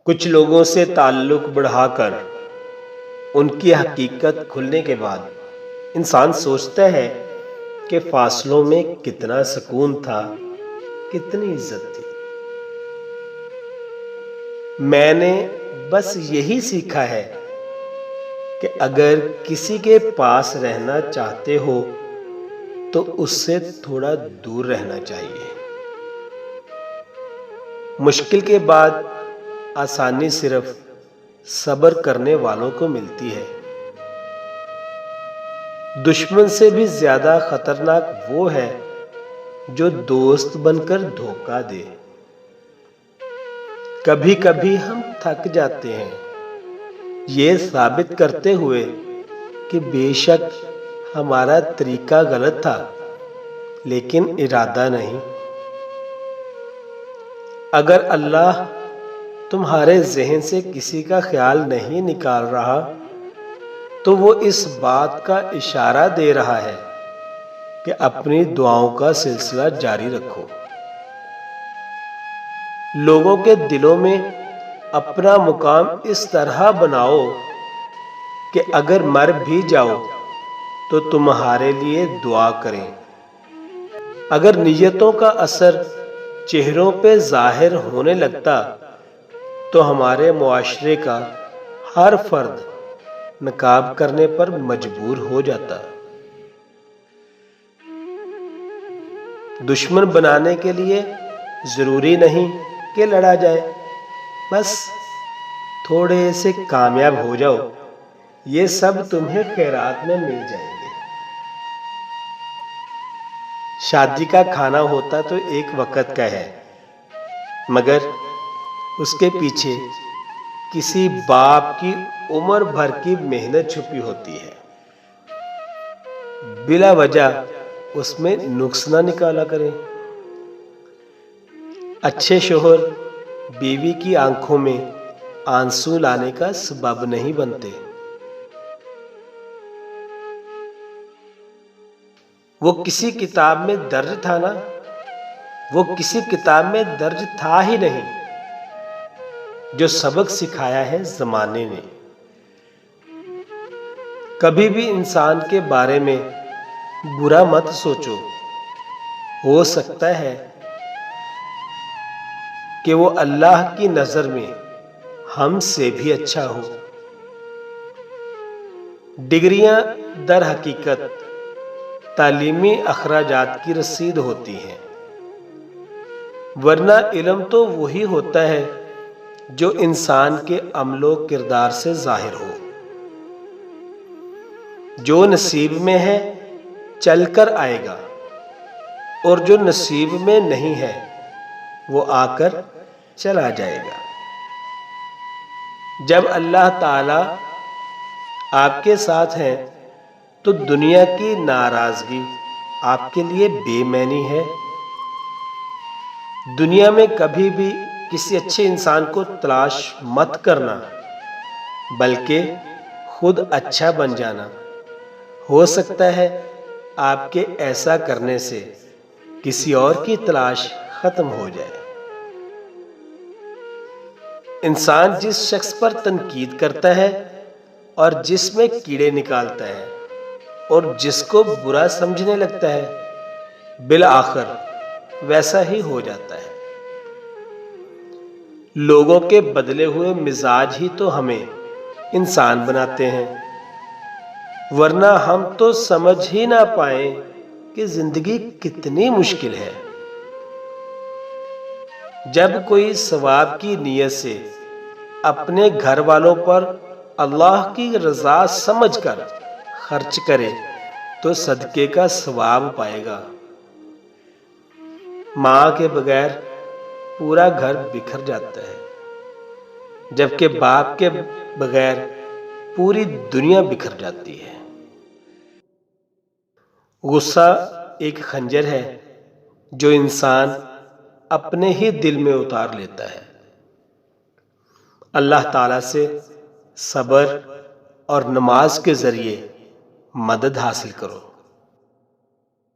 کچھ لوگوں سے تعلق بڑھا کر ان کی حقیقت کھلنے کے بعد انسان سوچتا ہے کہ فاصلوں میں کتنا سکون تھا، کتنی عزت تھی۔ میں نے بس یہی سیکھا ہے کہ اگر کسی کے پاس رہنا چاہتے ہو تو اس سے تھوڑا دور رہنا چاہیے۔ مشکل کے بعد آسانی صرف صبر کرنے والوں کو ملتی ہے۔ دشمن سے بھی زیادہ خطرناک وہ ہے جو دوست بن کر دھوکہ دے۔ کبھی کبھی ہم تھک جاتے ہیں یہ ثابت کرتے ہوئے کہ بے شک ہمارا طریقہ غلط تھا لیکن ارادہ نہیں۔ اگر اللہ تمہارے ذہن سے کسی کا خیال نہیں نکال رہا تو وہ اس بات کا اشارہ دے رہا ہے کہ اپنی دعاؤں کا سلسلہ جاری رکھو۔ لوگوں کے دلوں میں اپنا مقام اس طرح بناؤ کہ اگر مر بھی جاؤ تو تمہارے لیے دعا کریں۔ اگر نیتوں کا اثر چہروں پہ ظاہر ہونے لگتا تو ہمارے معاشرے کا ہر فرد نقاب کرنے پر مجبور ہو جاتا۔ دشمن بنانے کے لیے ضروری نہیں کہ لڑا جائے، بس تھوڑے سے کامیاب ہو جاؤ، یہ سب تمہیں خیرات میں مل جائیں گے۔ شادی کا کھانا ہوتا تو ایک وقت کا ہے، مگر اس کے پیچھے کسی باپ کی عمر بھر کی محنت چھپی ہوتی ہے۔ بلا وجہ اس میں نقص نہ نکالا کریں۔ اچھے شوہر بیوی کی آنکھوں میں آنسو لانے کا سبب نہیں بنتے۔ وہ کسی کتاب میں درج تھا نا، وہ کسی کتاب میں درج تھا ہی نہیں جو سبق سکھایا ہے زمانے نے۔ کبھی بھی انسان کے بارے میں برا مت سوچو، ہو سکتا ہے کہ وہ اللہ کی نظر میں ہم سے بھی اچھا ہو۔ ڈگریاں در حقیقت تعلیمی اخراجات کی رسید ہوتی ہیں، ورنہ علم تو وہی ہوتا ہے جو انسان کے عمل و کردار سے ظاہر ہو۔ جو نصیب میں ہے چل کر آئے گا، اور جو نصیب میں نہیں ہے وہ آ کر چلا جائے گا۔ جب اللہ تعالی آپ کے ساتھ ہے تو دنیا کی ناراضگی آپ کے لیے بے معنی ہے۔ دنیا میں کبھی بھی کسی اچھے انسان کو تلاش مت کرنا، بلکہ خود اچھا بن جانا۔ ہو سکتا ہے آپ کے ایسا کرنے سے کسی اور کی تلاش ختم ہو جائے۔ انسان جس شخص پر تنقید کرتا ہے اور جس میں کیڑے نکالتا ہے اور جس کو برا سمجھنے لگتا ہے، بالآخر ویسا ہی ہو جاتا ہے۔ لوگوں کے بدلے ہوئے مزاج ہی تو ہمیں انسان بناتے ہیں، ورنہ ہم تو سمجھ ہی نہ پائیں کہ زندگی کتنی مشکل ہے۔ جب کوئی ثواب کی نیت سے اپنے گھر والوں پر اللہ کی رضا سمجھ کر خرچ کرے تو صدقے کا ثواب پائے گا۔ ماں کے بغیر پورا گھر بکھر جاتا ہے، جبکہ باپ کے بغیر پوری دنیا بکھر جاتی ہے۔ غصہ ایک خنجر ہے جو انسان اپنے ہی دل میں اتار لیتا ہے۔ اللہ تعالیٰ سے صبر اور نماز کے ذریعے مدد حاصل کرو۔